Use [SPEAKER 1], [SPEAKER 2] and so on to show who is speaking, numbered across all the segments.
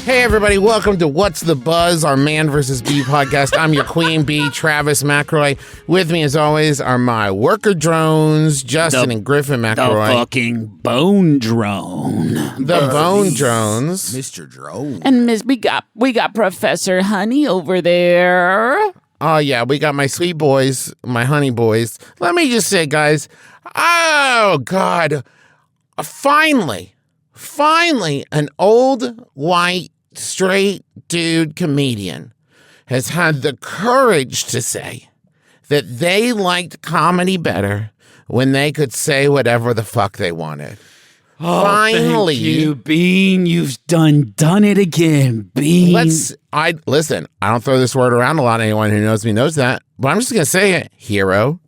[SPEAKER 1] Hey, everybody, welcome to What's the Buzz, our Man vs. Bee podcast. I'm your queen bee, Travis McElroy. With me, as always, are my worker drones, Justin and Griffin McElroy.
[SPEAKER 2] The fucking bone drone.
[SPEAKER 1] The bone drones.
[SPEAKER 3] Mr. Drone.
[SPEAKER 2] And Miss, we got Professor Honey over there.
[SPEAKER 1] Oh, yeah, we got my sweet boys, my honey boys. Let me just say, guys, oh, God, finally, an old, white, straight dude comedian has had the courage to say that they liked comedy better when they could say whatever the fuck they wanted.
[SPEAKER 2] Oh,
[SPEAKER 1] Finally,
[SPEAKER 2] thank you, Bean. You've done it again, Bean.
[SPEAKER 1] listen, I don't throw this word around a lot. Anyone who knows me knows that, but I'm just gonna say it, hero.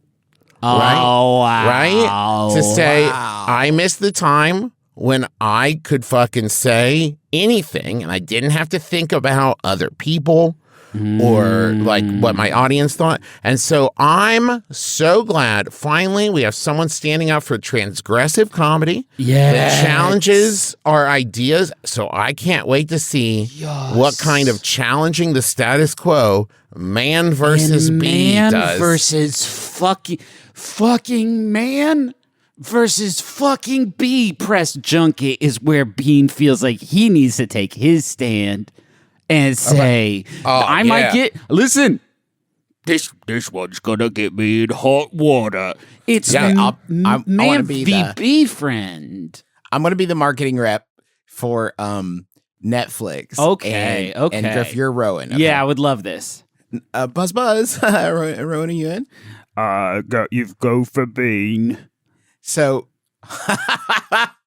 [SPEAKER 2] Oh,
[SPEAKER 1] right?
[SPEAKER 2] wow.
[SPEAKER 1] Right? To say, I miss the time when I could fucking say anything and I didn't have to think about other people or like what my audience thought. And so I'm so glad finally we have someone standing up for transgressive comedy that challenges our ideas. So I can't wait to see what kind of challenging the status quo Man versus Bee
[SPEAKER 2] man
[SPEAKER 1] does.
[SPEAKER 2] versus fucking man versus fucking bee press junket is where Bean feels like he needs to take his stand and say, I might get, listen, this one's gonna get me in hot water. It's
[SPEAKER 3] I
[SPEAKER 2] man
[SPEAKER 3] wanna be
[SPEAKER 2] v bee friend.
[SPEAKER 3] I'm going to be the marketing rep for Netflix.
[SPEAKER 2] Okay, okay.
[SPEAKER 3] And Griff, you're Rowan. Okay.
[SPEAKER 2] Yeah, I would love this.
[SPEAKER 3] Buzz. Rowan, are you in?
[SPEAKER 4] You go for Bean.
[SPEAKER 3] So,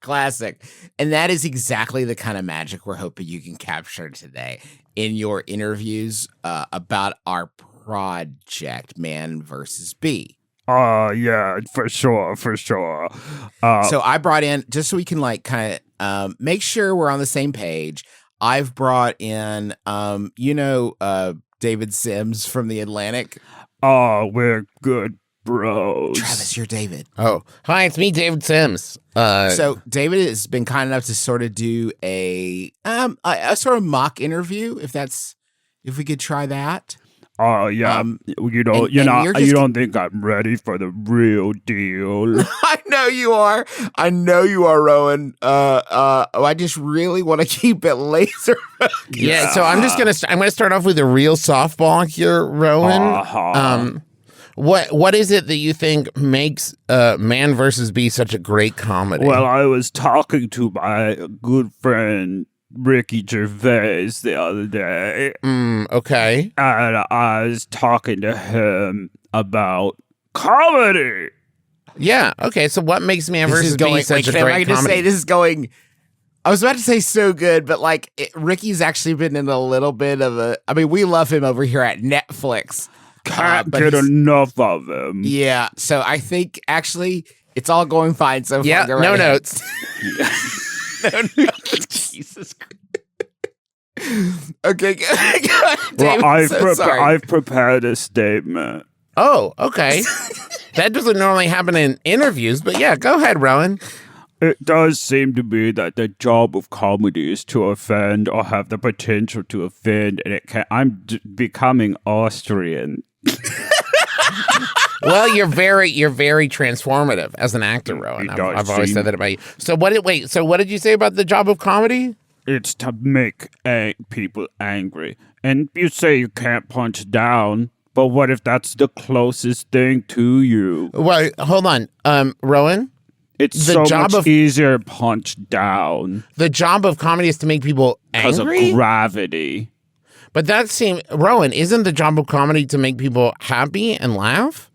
[SPEAKER 3] classic. And that is exactly the kind of magic we're hoping you can capture today in your interviews about our project, Man versus Bee.
[SPEAKER 4] Yeah, for sure.
[SPEAKER 3] So I brought in, just so we can like kind of make sure we're on the same page, I've brought in, David Sims from The Atlantic.
[SPEAKER 4] We're good bros.
[SPEAKER 3] Travis, you're David.
[SPEAKER 1] Oh, hi, it's me, David Sims.
[SPEAKER 3] So David has been kind enough to sort of do a sort of mock interview, if we could try that.
[SPEAKER 4] Yeah. You don't think I'm ready for the real deal.
[SPEAKER 3] I know you are. Rowan. I just really want to keep it laser.
[SPEAKER 1] Yeah, so I'm gonna start off with a real softball here, Rowan. What is it that you think makes Man vs. Bee such a great comedy?
[SPEAKER 4] Well, I was talking to my good friend Ricky Gervais the other day.
[SPEAKER 1] Okay.
[SPEAKER 4] And I was talking to him about comedy.
[SPEAKER 1] Yeah, okay, so what makes Man vs. Bee such a great comedy?
[SPEAKER 3] I just say this is going... I was about to say so good, but like Ricky's actually been in a little bit of a... I mean, we love him over here at Netflix.
[SPEAKER 4] Can't get enough of him.
[SPEAKER 3] Yeah, so I think actually it's all going fine so far.
[SPEAKER 1] Yeah, no notes.
[SPEAKER 3] No notes. Jesus Christ. Okay, good.
[SPEAKER 4] Well, I've prepared a statement.
[SPEAKER 1] Oh, okay. That doesn't normally happen in interviews, but yeah, go ahead, Rowan.
[SPEAKER 4] It does seem to be that the job of comedy is to offend or have the potential to offend, and I'm becoming Austrian.
[SPEAKER 1] Well, you're very transformative as an actor, Rowan. I've always said that about you. So what did you say about the job of comedy?
[SPEAKER 4] It's to make people angry. And you say you can't punch down, but what if that's the closest thing to you?
[SPEAKER 1] Well, hold on, Rowan.
[SPEAKER 4] It's so much easier to punch down.
[SPEAKER 1] The job of comedy is to make people angry?
[SPEAKER 4] Because of gravity.
[SPEAKER 1] But Rowan, isn't the job of comedy to make people happy and laugh?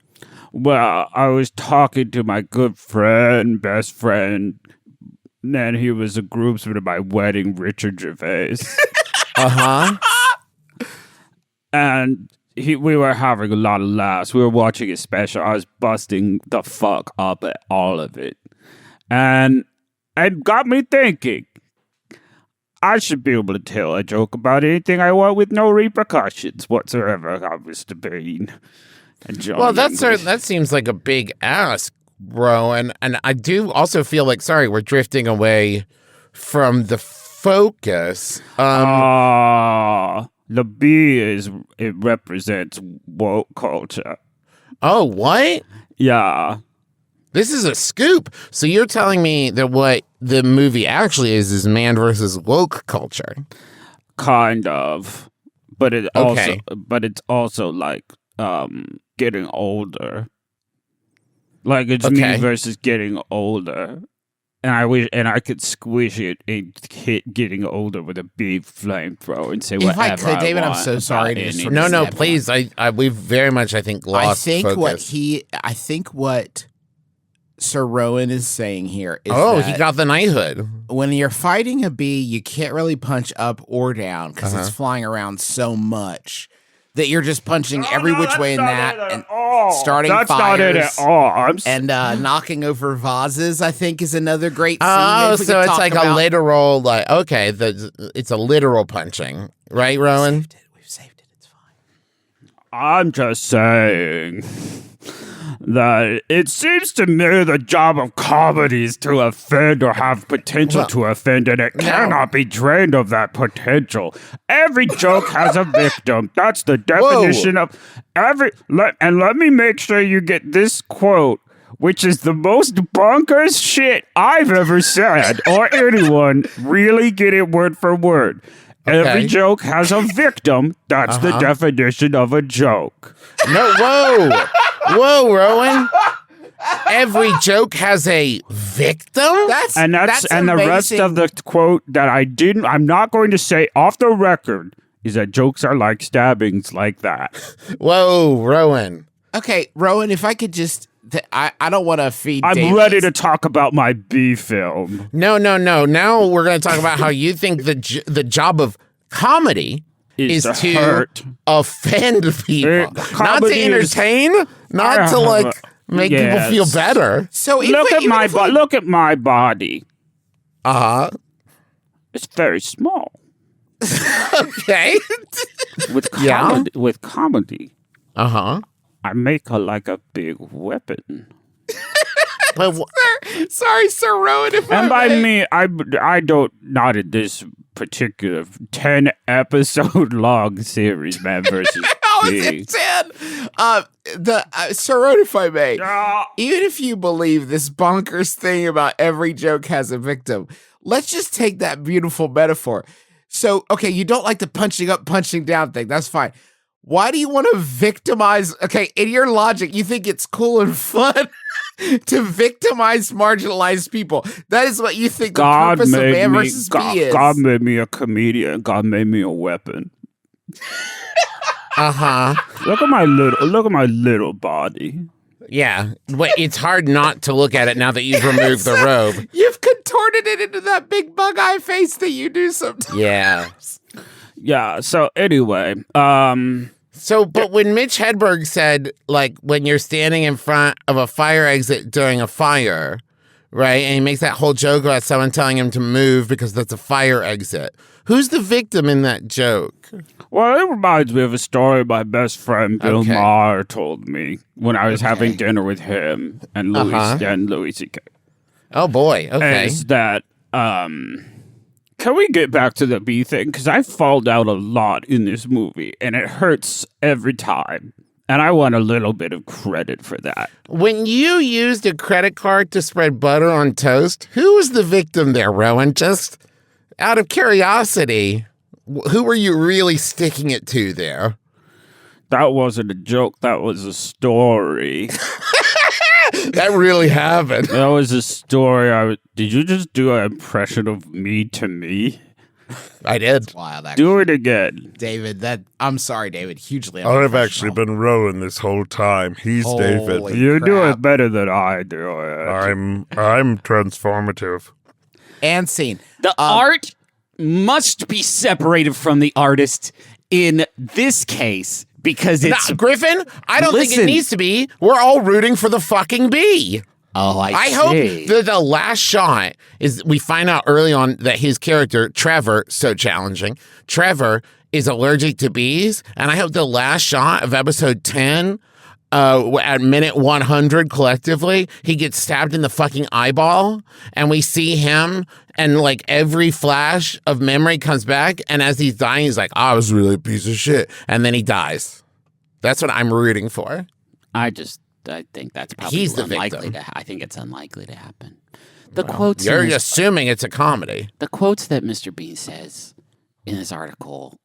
[SPEAKER 4] Well, I was talking to my good friend, best friend, and he was a groomsman at my wedding, Richard Gervais. And we were having a lot of laughs. We were watching his special. I was busting the fuck up at all of it. And it got me thinking, I should be able to tell a joke about anything I want with no repercussions whatsoever. I was debating.
[SPEAKER 1] Well, that seems like a big ask, Rowan. And I do also feel like, sorry, we're drifting away from the focus.
[SPEAKER 4] The bee it represents woke culture.
[SPEAKER 1] Oh, what?
[SPEAKER 4] Yeah.
[SPEAKER 1] This is a scoop. So you're telling me that what the movie actually is man versus woke culture.
[SPEAKER 4] Kind of. But it's also like getting older. Like it's me versus getting older. And I could squish it and hit getting older with a big flamethrower and say whatever
[SPEAKER 3] If I could, David, I'm
[SPEAKER 4] want
[SPEAKER 3] so sorry
[SPEAKER 4] about
[SPEAKER 3] to just
[SPEAKER 4] any-
[SPEAKER 3] sort
[SPEAKER 1] No,
[SPEAKER 3] of
[SPEAKER 1] no,
[SPEAKER 3] step
[SPEAKER 1] please. We very much, I think, lost focus.
[SPEAKER 3] I think what Sir Rowan is saying here is
[SPEAKER 1] He got the knighthood.
[SPEAKER 3] when you're fighting a bee, you can't really punch up or down because it's flying around so much that you're just punching every which way in that and starting
[SPEAKER 4] That's
[SPEAKER 3] fires.
[SPEAKER 4] not it at all.
[SPEAKER 3] And knocking over vases, I think, is another great scene.
[SPEAKER 1] Oh,
[SPEAKER 3] if we
[SPEAKER 1] so
[SPEAKER 3] could
[SPEAKER 1] it's
[SPEAKER 3] talk
[SPEAKER 1] like
[SPEAKER 3] about.
[SPEAKER 1] a literal, it's a literal punching, right, Rowan?
[SPEAKER 3] We've saved it. It's fine.
[SPEAKER 4] I'm just saying that it seems to me the job of comedy is to offend or have potential to offend, and it cannot be drained of that potential. Every joke has a victim. That's the definition of every. Let me make sure you get this quote, which is the most bonkers shit I've ever said, or anyone. Really get it word for word. Every joke has a victim. That's the definition of a joke.
[SPEAKER 1] No, whoa, Rowan. Every joke has a victim?
[SPEAKER 3] That's
[SPEAKER 4] The rest of the quote that I'm not going to say off the record is that jokes are like stabbings like that.
[SPEAKER 1] Whoa, Rowan.
[SPEAKER 3] Okay, Rowan, if I could just. I don't want to feed
[SPEAKER 4] I'm
[SPEAKER 3] David.
[SPEAKER 4] ready to talk about my B film.
[SPEAKER 1] No. Now we're going to talk about how you think the job of comedy is to
[SPEAKER 4] hurt.
[SPEAKER 1] offend people. Not to
[SPEAKER 4] Comedy is-
[SPEAKER 1] entertain, not to make people feel better.
[SPEAKER 3] So
[SPEAKER 4] Look at my body.
[SPEAKER 1] Uh-huh.
[SPEAKER 4] It's very small.
[SPEAKER 1] Okay.
[SPEAKER 4] With
[SPEAKER 1] Yeah.
[SPEAKER 4] comedy,
[SPEAKER 1] Uh-huh.
[SPEAKER 4] I make her like a big weapon.
[SPEAKER 1] But
[SPEAKER 3] Sorry, Sir Rowan.
[SPEAKER 4] And by me, I don't, not in this particular 10 episode long series, man versus
[SPEAKER 3] How
[SPEAKER 4] bee.
[SPEAKER 3] is it 10? Sir Rowan, if I may, even if you believe this bonkers thing about every joke has a victim, let's just take that beautiful metaphor. So, okay, you don't like the punching up, punching down thing. That's fine. Why do you want to victimize? Okay, in your logic, you think it's cool and fun to victimize marginalized people. That is what you think the purpose of man versus bee is.
[SPEAKER 4] God made me a comedian. God made me a weapon.
[SPEAKER 1] uh-huh.
[SPEAKER 4] Look at my little body.
[SPEAKER 1] Yeah. But it's hard not to look at it now that you've removed the robe.
[SPEAKER 3] You've contorted it into that big bug eye face that you do sometimes.
[SPEAKER 1] Yeah.
[SPEAKER 4] Yeah. So anyway,
[SPEAKER 1] But when Mitch Hedberg said, like, when you're standing in front of a fire exit during a fire, right, and he makes that whole joke about someone telling him to move because that's a fire exit, who's the victim in that joke?
[SPEAKER 4] well, it reminds me of a story my best friend Bill Maher told me when I was having dinner with him and Louis C.K.
[SPEAKER 1] Oh, boy. Okay.
[SPEAKER 4] Is that can we get back to the bee thing? Because I fall down a lot in this movie, and it hurts every time. And I want a little bit of credit for that.
[SPEAKER 1] When you used a credit card to spread butter on toast, who was the victim there, Rowan? Just out of curiosity, who were you really sticking it to there?
[SPEAKER 4] That wasn't a joke. That was a story.
[SPEAKER 1] That really happened.
[SPEAKER 4] That was a story. Did you just do an impression of me to me?
[SPEAKER 1] I did.
[SPEAKER 3] Wild, actually.
[SPEAKER 4] Do it again.
[SPEAKER 3] David, I'm sorry, David. Hugely
[SPEAKER 5] I've actually been Rowan this whole time. He's David.
[SPEAKER 3] Holy
[SPEAKER 4] You do
[SPEAKER 3] crap.
[SPEAKER 4] it better than I do it.
[SPEAKER 5] I'm transformative.
[SPEAKER 3] And scene.
[SPEAKER 2] The art must be separated from the artist in this case because it's
[SPEAKER 1] Griffin, I don't think it
[SPEAKER 2] Listen.
[SPEAKER 1] needs to be. We're all rooting for the fucking bee.
[SPEAKER 2] Oh,
[SPEAKER 1] I hope that the last shot is we find out early on that his character, Trevor, so challenging, Trevor is allergic to bees. And I hope the last shot of episode 10, at minute 100 collectively, he gets stabbed in the fucking eyeball and we see him and like every flash of memory comes back, and as he's dying, he's like, I was really a piece of shit. And then he dies. That's what I'm rooting for.
[SPEAKER 2] I think that's probably
[SPEAKER 1] He's the
[SPEAKER 2] unlikely
[SPEAKER 1] victim.
[SPEAKER 2] I think it's unlikely to happen. The quotes
[SPEAKER 1] You're
[SPEAKER 2] in this,
[SPEAKER 1] assuming it's a comedy.
[SPEAKER 2] the quotes that Mr. Bean says in this article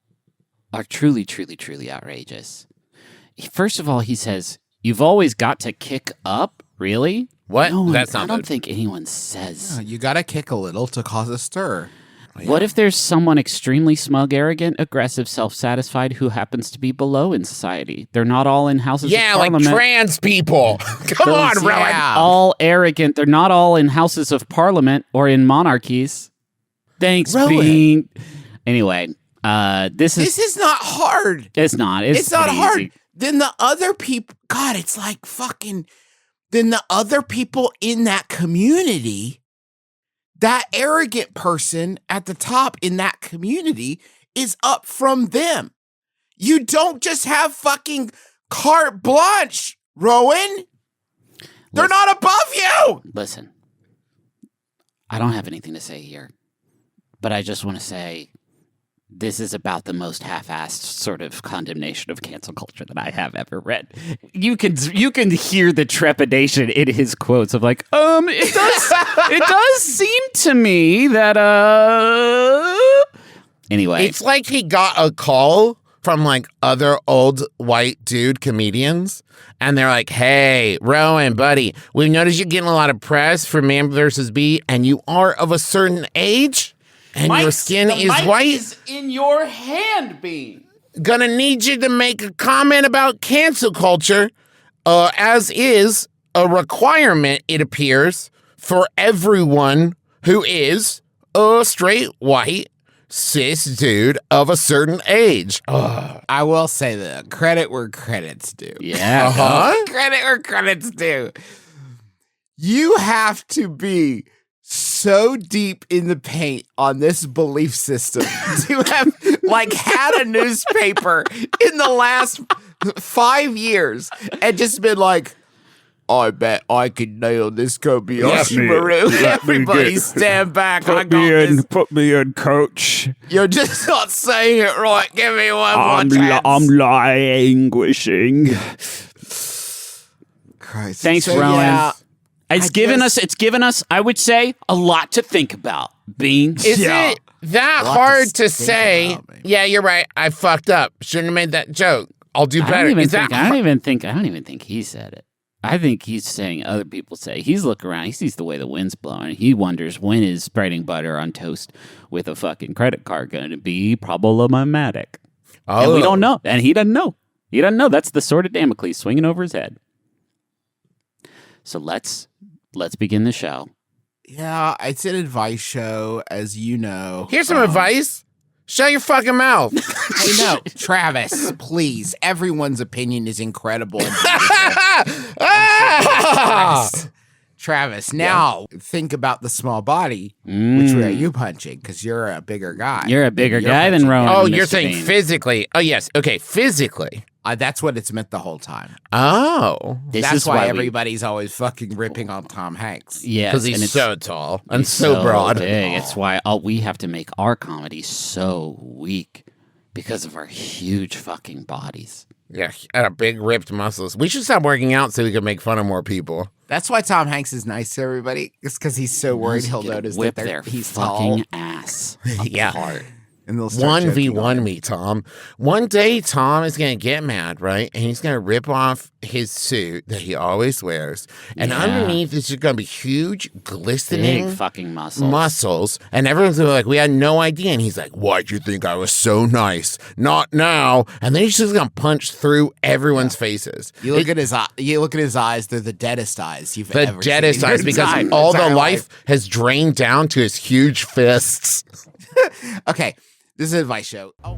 [SPEAKER 2] are truly, truly, truly outrageous. First of all, he says, "You've always got to kick up." Really?
[SPEAKER 1] What?
[SPEAKER 2] No,
[SPEAKER 1] That's
[SPEAKER 2] I
[SPEAKER 1] not
[SPEAKER 2] don't
[SPEAKER 1] good.
[SPEAKER 2] think anyone says.
[SPEAKER 3] You gotta kick a little to cause a stir.
[SPEAKER 2] What if there's someone extremely smug, arrogant, aggressive, self-satisfied who happens to be below in society? They're not all in houses
[SPEAKER 1] Yeah,
[SPEAKER 2] of
[SPEAKER 1] like
[SPEAKER 2] parliament.
[SPEAKER 1] trans people. Come on,
[SPEAKER 2] Those-
[SPEAKER 1] Rowan.
[SPEAKER 2] All arrogant. They're not all in houses of parliament or in monarchies. Thanks,
[SPEAKER 3] Rowan.
[SPEAKER 2] Bean. Anyway, this
[SPEAKER 3] This is not hard.
[SPEAKER 2] it's not.
[SPEAKER 3] It's not
[SPEAKER 2] pretty
[SPEAKER 3] hard.
[SPEAKER 2] easy.
[SPEAKER 3] Then the other people, God, it's like fucking. Then the other people in that community, that arrogant person at the top in that community is up from them. You don't just have fucking carte blanche, Rowan. They're not above you.
[SPEAKER 2] Listen, I don't have anything to say here, but I just want to say this is about the most half-assed sort of condemnation of cancel culture that I have ever read. You can hear the trepidation in his quotes of like, it does seem to me that anyway.
[SPEAKER 1] It's like he got a call from like other old white dude comedians, and they're like, "Hey, Rowan, buddy, we noticed you're getting a lot of press for Man versus Bee, and you are of a certain age, and your skin is white.
[SPEAKER 2] Is in your hand, Bean.
[SPEAKER 1] Gonna need you to make a comment about cancel culture, as is a requirement, it appears, for everyone who is a straight white cis dude of a certain age."
[SPEAKER 3] I will say the credit where credit's due.
[SPEAKER 2] Yeah.
[SPEAKER 3] Credit where credit's due. You have to be so deep in the paint on this belief system to have like had a newspaper in the last 5 years and just been like, I bet I could nail this Kobayashi Maru. Everybody stand back. I got this.
[SPEAKER 4] Put me in, coach.
[SPEAKER 3] You're just not saying it right. Give me one more chance.
[SPEAKER 4] I'm languishing.
[SPEAKER 3] Christ.
[SPEAKER 2] Thanks,
[SPEAKER 3] So,
[SPEAKER 2] Rowan.
[SPEAKER 3] yeah,
[SPEAKER 2] It's given us, I would say, a lot to think about. Bean.
[SPEAKER 1] Is it that
[SPEAKER 3] Lot
[SPEAKER 1] hard
[SPEAKER 3] to
[SPEAKER 1] to
[SPEAKER 3] think
[SPEAKER 1] say?
[SPEAKER 3] about, man.
[SPEAKER 1] Yeah, you're right. I fucked up. Shouldn't have made that joke. I'll do
[SPEAKER 2] I
[SPEAKER 1] better.
[SPEAKER 2] don't
[SPEAKER 1] Is that
[SPEAKER 2] even think he said it. I think he's saying other people say. He's looking around. He sees the way the wind's blowing. He wonders, when is spreading butter on toast with a fucking credit card going to be problematic? And we don't know. And he doesn't know. He doesn't know. That's the sword of Damocles swinging over his head. So let's begin the show.
[SPEAKER 3] Yeah, it's an advice show, as you know.
[SPEAKER 1] Here's some advice. Shut your fucking mouth.
[SPEAKER 3] Hey, no, Travis, please. Everyone's opinion is incredible. Travis, now think about the small body. Which way are you punching? Because you're a bigger guy.
[SPEAKER 2] You're a bigger
[SPEAKER 3] You're
[SPEAKER 2] guy than
[SPEAKER 3] punching.
[SPEAKER 2] Rowan.
[SPEAKER 1] Oh,
[SPEAKER 2] Mr.
[SPEAKER 1] you're saying
[SPEAKER 2] Bean.
[SPEAKER 1] physically. Oh, yes. Okay, physically.
[SPEAKER 3] That's what it's meant the whole time.
[SPEAKER 1] Oh.
[SPEAKER 2] This
[SPEAKER 3] That's
[SPEAKER 2] is
[SPEAKER 3] why
[SPEAKER 2] we-
[SPEAKER 3] everybody's always fucking ripping on Tom Hanks.
[SPEAKER 2] Yes,
[SPEAKER 1] Because
[SPEAKER 2] and
[SPEAKER 1] he's
[SPEAKER 2] it's
[SPEAKER 1] so tall and
[SPEAKER 2] It's
[SPEAKER 1] so broad.
[SPEAKER 2] big. It's why we have to make our comedy so weak because of our huge fucking bodies.
[SPEAKER 1] Yeah, and a big ripped muscles. We should stop working out so we can make fun of more people.
[SPEAKER 3] That's why Tom Hanks is nice to everybody. It's because he's so worried he'll notice
[SPEAKER 2] Whip
[SPEAKER 3] that
[SPEAKER 2] their
[SPEAKER 3] he's
[SPEAKER 2] fucking
[SPEAKER 3] tall.
[SPEAKER 2] ass
[SPEAKER 1] Yeah.
[SPEAKER 2] apart.
[SPEAKER 3] And they'll start joking on
[SPEAKER 1] 1v1
[SPEAKER 3] him.
[SPEAKER 1] me, Tom. One day, Tom is going to get mad, right? And he's going to rip off his suit that he always wears. And
[SPEAKER 2] Yeah.
[SPEAKER 1] underneath is just going to be huge, glistening
[SPEAKER 2] Big fucking muscles.
[SPEAKER 1] muscles. And everyone's going to be like, we had no idea. And he's like, why'd you think I was so nice? Not now. And then he's just going to punch through everyone's faces.
[SPEAKER 3] You look at his eye. You look at his eyes. They're the deadest eyes you've
[SPEAKER 1] The
[SPEAKER 3] ever seen.
[SPEAKER 1] deadest
[SPEAKER 3] in your
[SPEAKER 1] eyes because
[SPEAKER 3] entire
[SPEAKER 1] all the
[SPEAKER 3] life.
[SPEAKER 1] life has drained down to his huge fists.
[SPEAKER 3] Okay, this is an advice show. Oh.